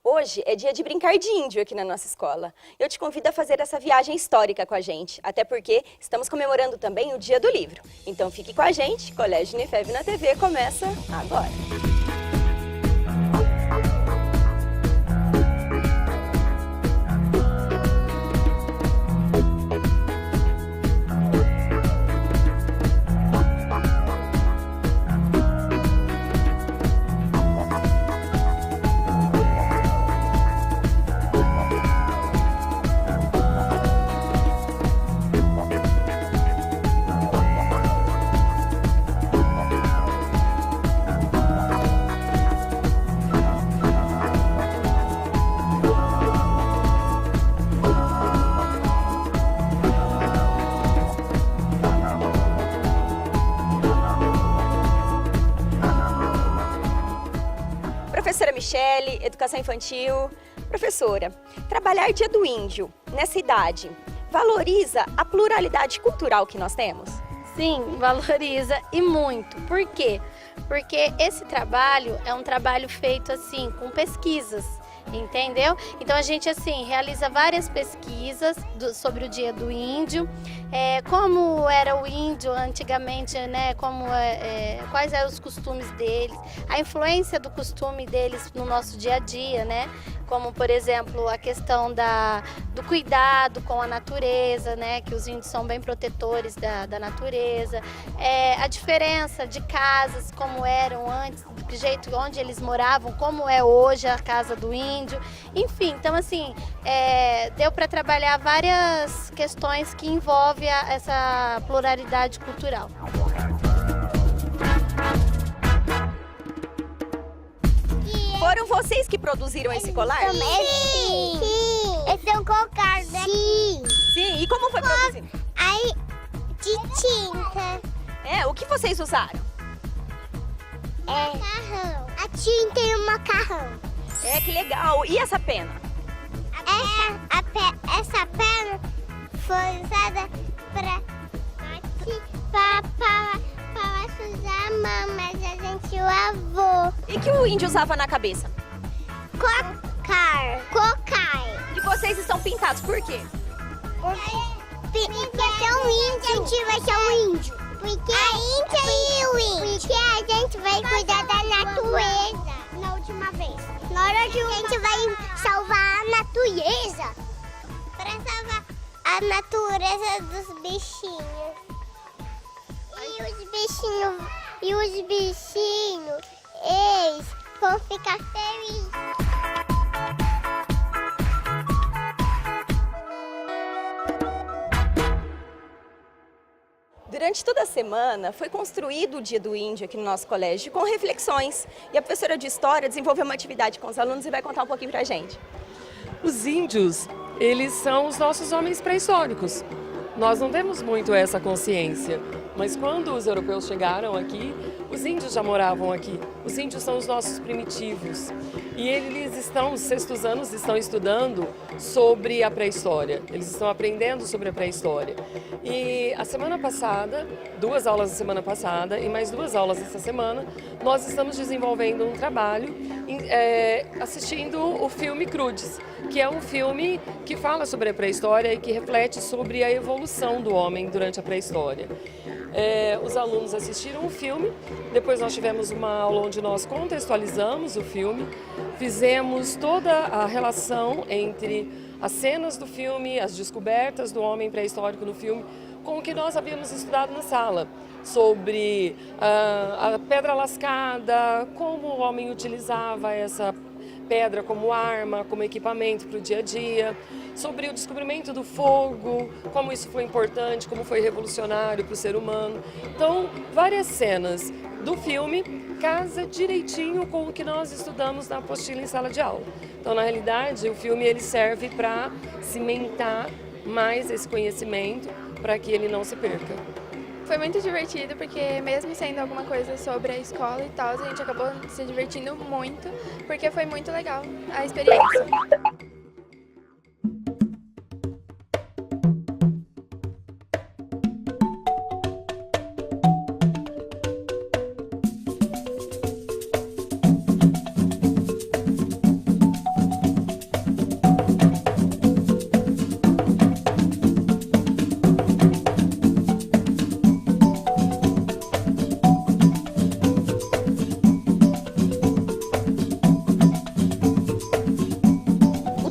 Hoje é dia de brincar de índio aqui na nossa escola. Eu te convido a fazer essa viagem histórica com a gente, até porque estamos comemorando também o Dia do Livro. Então fique com a gente, Colégio Unifeb na TV começa agora. Professora Michele, Educação Infantil. Professora, trabalhar Dia do Índio nessa idade valoriza a pluralidade cultural que nós temos? Sim, valoriza e muito. Por quê? Porque esse trabalho é um trabalho feito assim com pesquisas, entendeu? Então a gente assim realiza várias pesquisas sobre o Dia do Índio, como era o índio antigamente, né? Quais eram os costumes deles, a influência do costume deles no nosso dia a dia, né? Como, por exemplo, a questão do cuidado com a natureza, né? Que os índios são bem protetores da natureza, a diferença de casas, como eram antes, do jeito onde eles moravam, como é hoje a casa do índio, enfim, então assim, deu para trabalhar várias questões que envolvem essa pluralidade cultural. Foram vocês que produziram esse colar? Sim! Esse é um cocar, né? Sim! Sim, e como foi produzido? Aí, de tinta. O que vocês usaram? Macarrão. A tinta e o macarrão. Que legal! E essa pena? Essa pena foi usada para sujar a mão, mas a gente lavou. E que o índio usava na cabeça? Cocar. E vocês estão pintados por quê? Porque é um índio, a gente vai ser um índio. Porque a Índia e o índio. Porque a gente vai cuidar da natureza. Na última vez. Na hora que a gente vai salvar a natureza. Para salvar a natureza dos bichinhos. E os bichinhos, eles vão ficar felizes. Durante toda a semana foi construído o Dia do Índio aqui no nosso colégio com reflexões. E a professora de História desenvolveu uma atividade com os alunos e vai contar um pouquinho pra gente. Os índios, eles são os nossos homens pré-históricos. Nós não temos muito essa consciência, mas quando os europeus chegaram aqui, os índios já moravam aqui. Os índios são os nossos primitivos e eles estão, os sextos anos, estão estudando sobre a pré-história. Eles estão aprendendo sobre a pré-história. E a semana passada, 2 aulas na semana passada e mais 2 aulas essa semana, nós estamos desenvolvendo um trabalho assistindo o filme Crudes, que é um filme que fala sobre a pré-história e que reflete sobre a evolução do homem durante a pré-história. Os alunos assistiram o filme, depois nós tivemos uma aula onde nós contextualizamos o filme, fizemos toda a relação entre as cenas do filme, as descobertas do homem pré-histórico no filme, com o que nós havíamos estudado na sala, sobre a pedra lascada, como o homem utilizava essa pedra como arma, como equipamento para o dia a dia, sobre o descobrimento do fogo, como isso foi importante, como foi revolucionário para o ser humano. Então, várias cenas do filme casa direitinho com o que nós estudamos na apostila em sala de aula. Então, na realidade, o filme ele serve para cimentar mais esse conhecimento para que ele não se perca. Foi muito divertido porque mesmo sendo alguma coisa sobre a escola e tal, a gente acabou se divertindo muito, porque foi muito legal a experiência.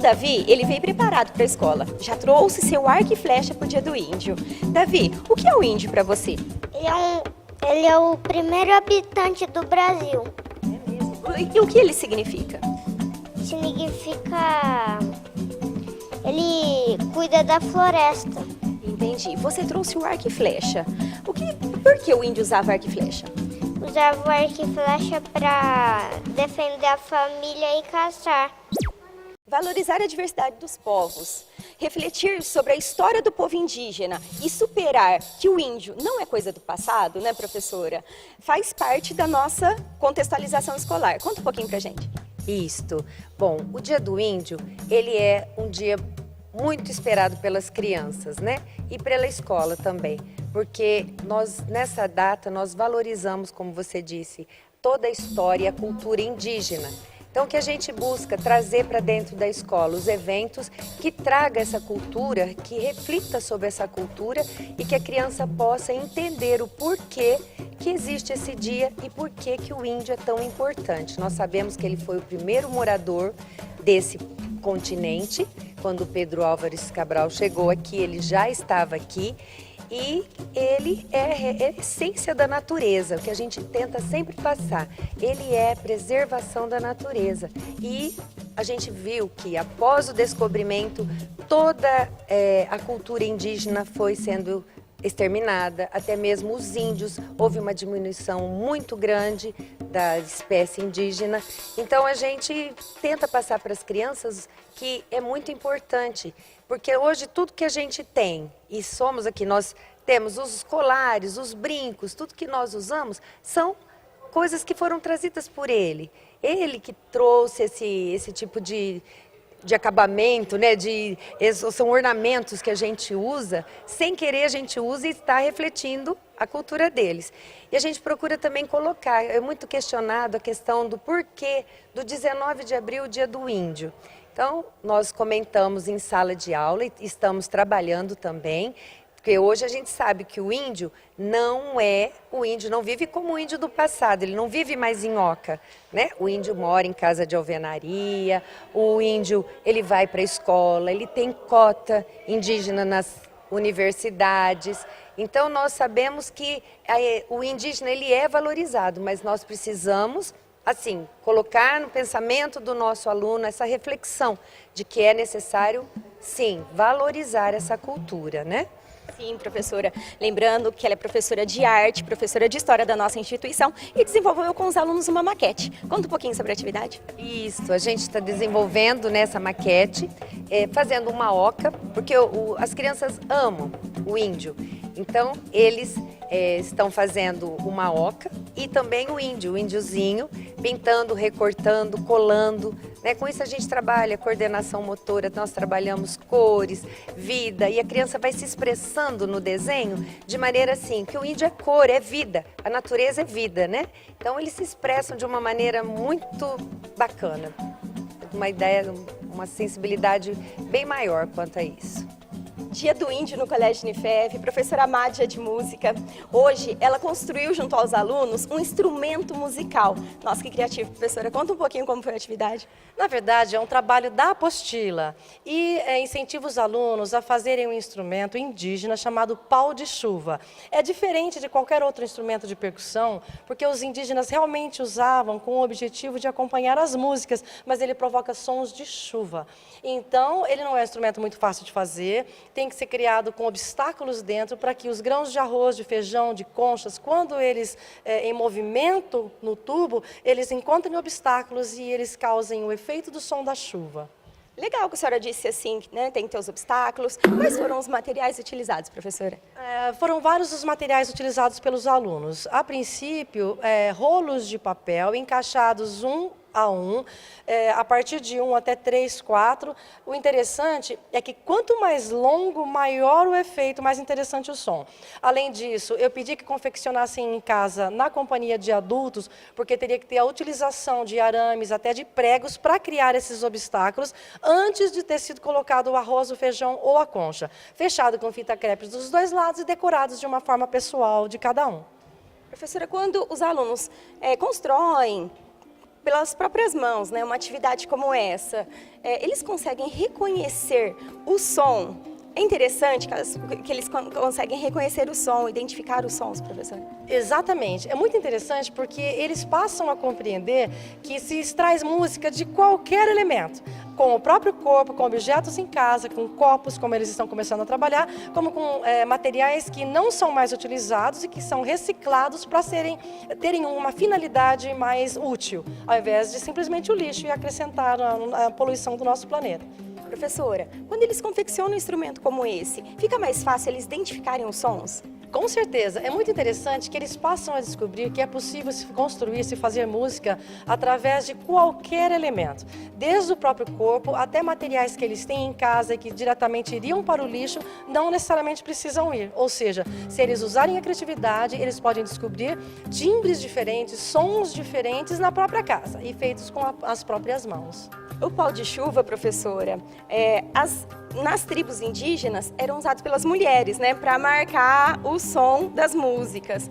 Davi, ele veio preparado para a escola. Já trouxe seu arco e flecha pro Dia do Índio. Davi, o que é o índio para você? Ele é o primeiro habitante do Brasil. E o que ele significa? Significa... Ele cuida da floresta. Entendi. Você trouxe o arco e flecha. Por que o índio usava arco e flecha? Usava o arco e flecha para defender a família e caçar. Valorizar a diversidade dos povos, refletir sobre a história do povo indígena e superar que o índio não é coisa do passado, né, professora? Faz parte da nossa contextualização escolar. Conta um pouquinho pra gente. Isto. Bom, o Dia do Índio, ele é um dia muito esperado pelas crianças, né? E pela escola também, porque nessa data, nós valorizamos, como você disse, toda a história e a cultura indígena. Então, o que a gente busca trazer para dentro da escola os eventos que tragam essa cultura, que reflita sobre essa cultura e que a criança possa entender o porquê que existe esse dia e porquê que o índio é tão importante. Nós sabemos que ele foi o primeiro morador desse continente. Quando Pedro Álvares Cabral chegou aqui, ele já estava aqui. E ele é a essência da natureza, o que a gente tenta sempre passar. Ele é preservação da natureza. E a gente viu que após o descobrimento, toda a cultura indígena foi sendo exterminada, até mesmo os índios, houve uma diminuição muito grande da espécie indígena. Então a gente tenta passar para as crianças que é muito importante, porque hoje tudo que a gente tem, e somos aqui, nós temos os colares, os brincos, tudo que nós usamos, são coisas que foram trazidas por ele. Ele que trouxe esse tipo de acabamento, né? São ornamentos que a gente usa, sem querer a gente usa e está refletindo a cultura deles. E a gente procura também colocar, é muito questionado a questão do porquê do 19 de abril, o Dia do Índio. Então, nós comentamos em sala de aula e estamos trabalhando também, porque hoje a gente sabe que o índio não vive como o índio do passado, ele não vive mais em oca, né? O índio mora em casa de alvenaria, o índio ele vai para a escola, ele tem cota indígena nas universidades. Então nós sabemos que o indígena ele é valorizado, mas nós precisamos assim, colocar no pensamento do nosso aluno essa reflexão de que é necessário, sim, valorizar essa cultura, né? Sim, professora. Lembrando que ela é professora de arte, professora de história da nossa instituição e desenvolveu com os alunos uma maquete. Conta um pouquinho sobre a atividade. Isso, a gente está desenvolvendo nessa maquete, fazendo uma oca, porque as crianças amam o índio. Então, eles estão fazendo uma oca e também o índiozinho, pintando, recortando, colando. Né? Com isso a gente trabalha coordenação motora, nós trabalhamos cores, vida, e a criança vai se expressando no desenho de maneira assim, que o índio é cor, é vida, a natureza é vida, né? Então eles se expressam de uma maneira muito bacana, uma ideia, uma sensibilidade bem maior quanto a isso. Dia do Índio no Colégio Unifev, professora Mádia de música. Hoje ela construiu junto aos alunos um instrumento musical. Nossa, que criativo, professora. Conta um pouquinho como foi a atividade. Na verdade, é um trabalho da apostila e incentiva os alunos a fazerem um instrumento indígena chamado pau de chuva. É diferente de qualquer outro instrumento de percussão, porque os indígenas realmente usavam com o objetivo de acompanhar as músicas, mas ele provoca sons de chuva. Então, ele não é um instrumento muito fácil de fazer, tem que ser criado com obstáculos dentro para que os grãos de arroz, de feijão, de conchas, quando eles em movimento no tubo, eles encontrem obstáculos e eles causem o efeito do som da chuva. Legal que a senhora disse assim, né? Tem que ter os obstáculos. Quais foram os materiais utilizados, professora? Foram vários os materiais utilizados pelos alunos. A princípio, rolos de papel encaixados um a um, a partir de 1 até 3, 4. O interessante é que quanto mais longo, maior o efeito, mais interessante o som. Além disso, eu pedi que confeccionassem em casa, na companhia de adultos, porque teria que ter a utilização de arames, até de pregos, para criar esses obstáculos, antes de ter sido colocado o arroz, o feijão ou a concha. Fechado com fita crepe dos dois lados e decorados de uma forma pessoal de cada um. Professora, quando os alunos constroem, pelas próprias mãos, né, uma atividade como essa, eles conseguem reconhecer o som? É interessante que eles conseguem reconhecer o som, identificar os sons, professor? Exatamente. É muito interessante porque eles passam a compreender que se extrai música de qualquer elemento, com o próprio corpo, com objetos em casa, com copos, como eles estão começando a trabalhar, como com materiais que não são mais utilizados e que são reciclados para terem uma finalidade mais útil, ao invés de simplesmente o lixo e acrescentar a poluição do nosso planeta. Professora, quando eles confeccionam um instrumento como esse, fica mais fácil eles identificarem os sons? Com certeza, é muito interessante que eles passam a descobrir que é possível se construir, se fazer música através de qualquer elemento, desde o próprio corpo até materiais que eles têm em casa e que diretamente iriam para o lixo, não necessariamente precisam ir. Ou seja, se eles usarem a criatividade, eles podem descobrir timbres diferentes, sons diferentes na própria casa e feitos com as próprias mãos. O pau de chuva, professora, nas tribos indígenas eram usados pelas mulheres, né, para marcar o som das músicas.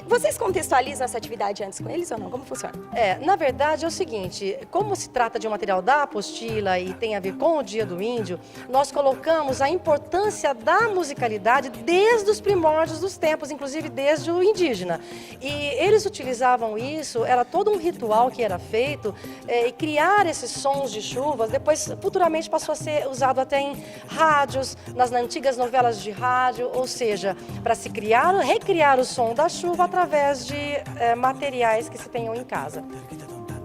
Vocês contextualizam essa atividade antes com eles ou não? Como funciona? Na verdade é o seguinte, como se trata de um material da apostila e tem a ver com o Dia do Índio, nós colocamos a importância da musicalidade desde os primórdios dos tempos, inclusive desde o indígena. E eles utilizavam isso, era todo um ritual que era feito, e criar esses sons de chuvas, depois futuramente passou a ser usado até em rádios, nas antigas novelas de rádio, ou seja, para se recriar o som da chuva através de materiais que se tenham em casa.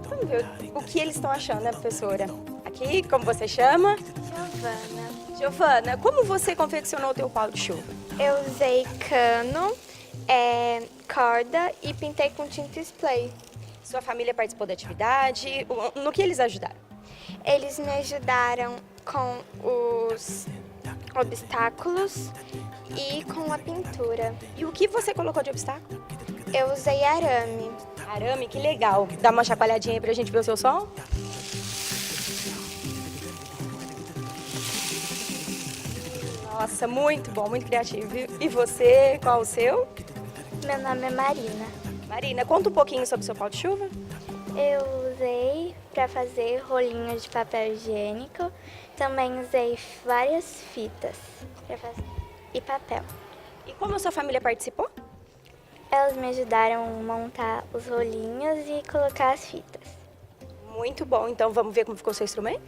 Vamos ver o que eles estão achando, né, professora? Aqui, como você chama? Giovana. Giovana, como você confeccionou o teu pau de chuva? Eu usei cano, corda e pintei com tinta spray. Sua família participou da atividade? No que eles ajudaram? Eles me ajudaram com os obstáculos e com a pintura. E o que você colocou de obstáculo? Eu usei arame. Arame, que legal. Dá uma chacoalhadinha aí pra gente ver o seu som? Nossa, muito bom, muito criativo. E você, qual o seu? Meu nome é Marina. Marina, conta um pouquinho sobre o seu pau de chuva. Eu usei para fazer rolinhos de papel higiênico. Também usei várias fitas para fazer e papel. E como a sua família participou? Elas me ajudaram a montar os rolinhos e colocar as fitas. Muito bom, então vamos ver como ficou o seu instrumento?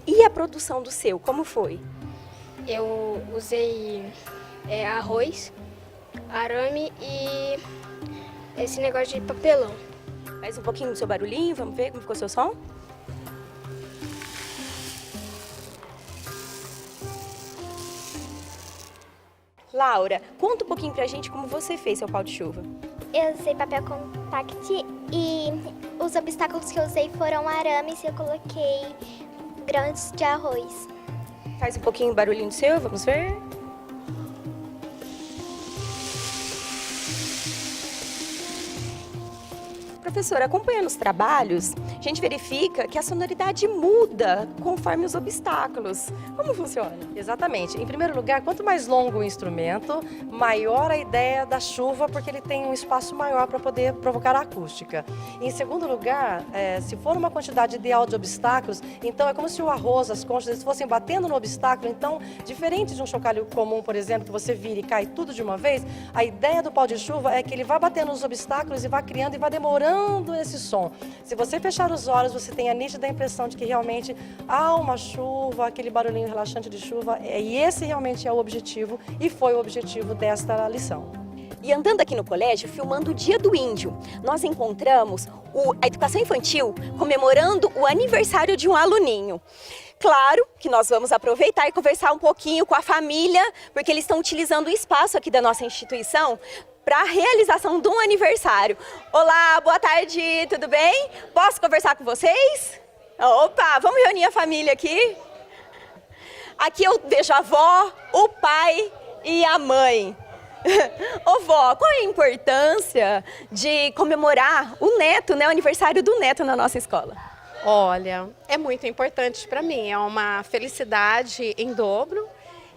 E a produção do seu, como foi? Eu usei arroz, arame e esse negócio de papelão. Faz um pouquinho do seu barulhinho, vamos ver como ficou o seu som? Laura, conta um pouquinho pra gente como você fez seu pau de chuva. Eu usei papel compact e os obstáculos que eu usei foram arames e eu coloquei grãos de arroz. Faz um pouquinho o barulhinho do seu, vamos ver? Professora, acompanhando os trabalhos, a gente verifica que a sonoridade muda conforme os obstáculos. Como funciona? Exatamente. Em primeiro lugar, quanto mais longo o instrumento, maior a ideia da chuva, porque ele tem um espaço maior para poder provocar a acústica. Em segundo lugar, se for uma quantidade ideal de obstáculos, então é como se o arroz, as conchas, eles fossem batendo no obstáculo. Então, diferente de um chocalho comum, por exemplo, que você vira e cai tudo de uma vez, a ideia do pau de chuva é que ele vai batendo nos obstáculos e vai criando e vai demorando esse som. Se você fechar os olhos, você tem a nítida impressão de que realmente há uma chuva, aquele barulhinho relaxante de chuva, e esse realmente é o objetivo e foi o objetivo desta lição. E andando aqui no colégio, filmando o Dia do Índio, nós encontramos a educação infantil comemorando o aniversário de um aluninho. Claro que nós vamos aproveitar e conversar um pouquinho com a família, porque eles estão utilizando o espaço aqui da nossa instituição para a realização de um aniversário. Olá, boa tarde, tudo bem? Posso conversar com vocês? Opa, vamos reunir a família aqui? Aqui eu vejo a avó, o pai e a mãe. Ô vó, qual é a importância de comemorar o neto, né, o aniversário do neto na nossa escola? Olha, é muito importante para mim, é uma felicidade em dobro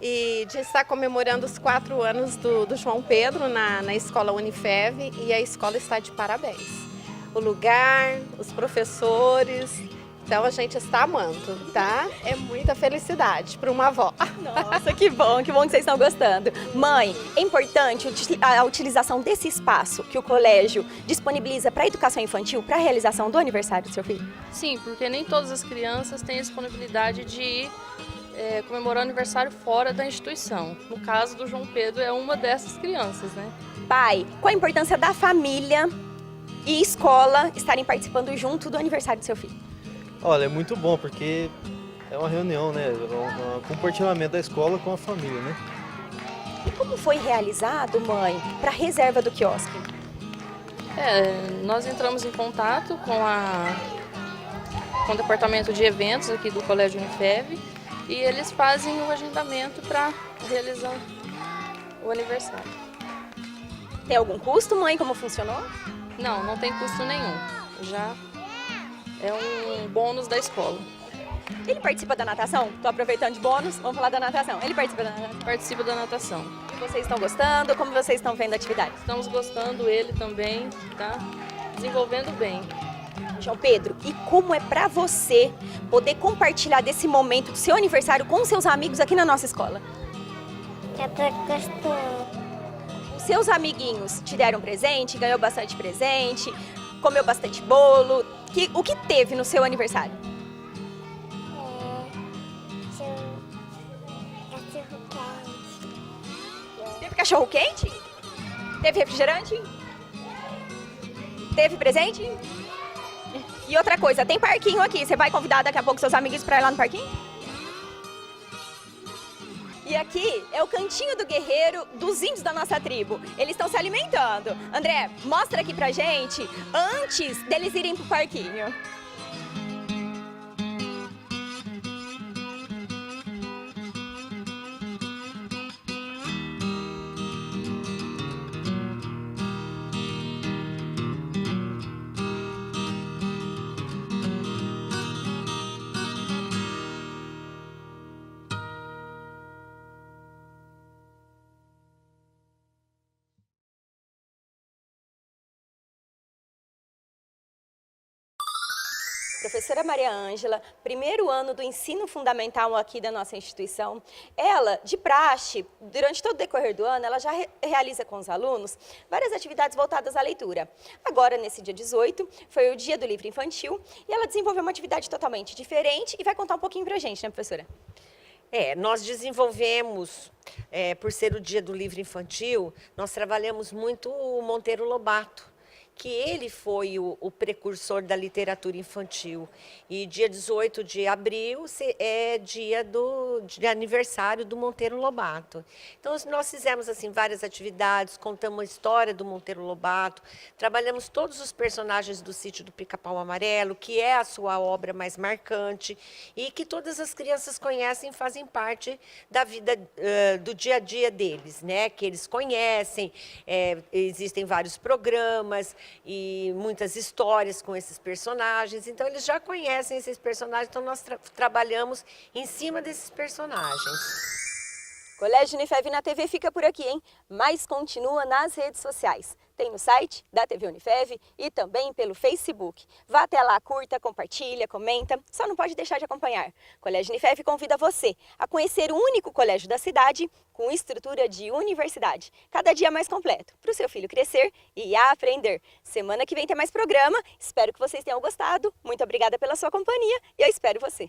e de estar comemorando os 4 anos do João Pedro na escola Unifev e a escola está de parabéns. O lugar, os professores, então a gente está amando, tá? É muita felicidade para uma avó. Nossa, que bom que vocês estão gostando. Mãe, é importante a utilização desse espaço que o colégio disponibiliza para a educação infantil, para a realização do aniversário do seu filho? Sim, porque nem todas as crianças têm a disponibilidade de ir comemorar o aniversário fora da instituição. No caso do João Pedro, é uma dessas crianças, né? Pai, qual a importância da família e escola estarem participando junto do aniversário do seu filho? Olha, é muito bom, porque é uma reunião, né? Um compartilhamento da escola com a família, né? E como foi realizado, mãe, para a reserva do quiosque? Nós entramos em contato com o departamento de eventos aqui do Colégio Unifev e eles fazem o agendamento para realizar o aniversário. Tem algum custo, mãe? Como funcionou? Não, não tem custo nenhum. Já é um bônus da escola. Ele participa da natação? Estou aproveitando de bônus, vamos falar da natação. Ele participa da natação? Participa da natação. E vocês estão gostando? Como vocês estão vendo a atividade? Estamos gostando, ele também tá desenvolvendo bem. João Pedro, e como é para você poder compartilhar desse momento do seu aniversário com seus amigos aqui na nossa escola? Eu tô gostando. Os seus amiguinhos te deram presente, ganhou bastante presente, comeu bastante bolo. O que teve no seu aniversário? Teve cachorro quente? Teve refrigerante? Teve presente? E outra coisa, tem parquinho aqui. Você vai convidar daqui a pouco seus amiguinhos para ir lá no parquinho? E aqui é o cantinho do guerreiro dos índios da nossa tribo. Eles estão se alimentando. André, mostra aqui pra gente antes deles irem pro parquinho. Professora Maria Ângela, primeiro ano do ensino fundamental aqui da nossa instituição. Ela, de praxe, durante todo o decorrer do ano, ela já realiza com os alunos várias atividades voltadas à leitura. Agora, nesse dia 18, foi o Dia do Livro Infantil e ela desenvolveu uma atividade totalmente diferente e vai contar um pouquinho pra gente, né, professora? Nós desenvolvemos, por ser o Dia do Livro Infantil, nós trabalhamos muito o Monteiro Lobato, que ele foi o precursor da literatura infantil. E dia 18 de abril é dia de aniversário do Monteiro Lobato. Então, nós fizemos assim, várias atividades, contamos a história do Monteiro Lobato, trabalhamos todos os personagens do Sítio do Pica-Pau Amarelo, que é a sua obra mais marcante, e que todas as crianças conhecem e fazem parte da vida, do dia a dia deles, né? Que eles conhecem, existem vários programas, e muitas histórias com esses personagens, então eles já conhecem esses personagens, então nós trabalhamos em cima desses personagens. Colégio Unifev na TV fica por aqui, hein? Mas continua nas redes sociais. Tem no site da TV Unifev e também pelo Facebook. Vá até lá, curta, compartilha, comenta, só não pode deixar de acompanhar. Colégio Unifev convida você a conhecer o único colégio da cidade com estrutura de universidade. Cada dia mais completo, para o seu filho crescer e aprender. Semana que vem tem mais programa, espero que vocês tenham gostado. Muito obrigada pela sua companhia e eu espero você.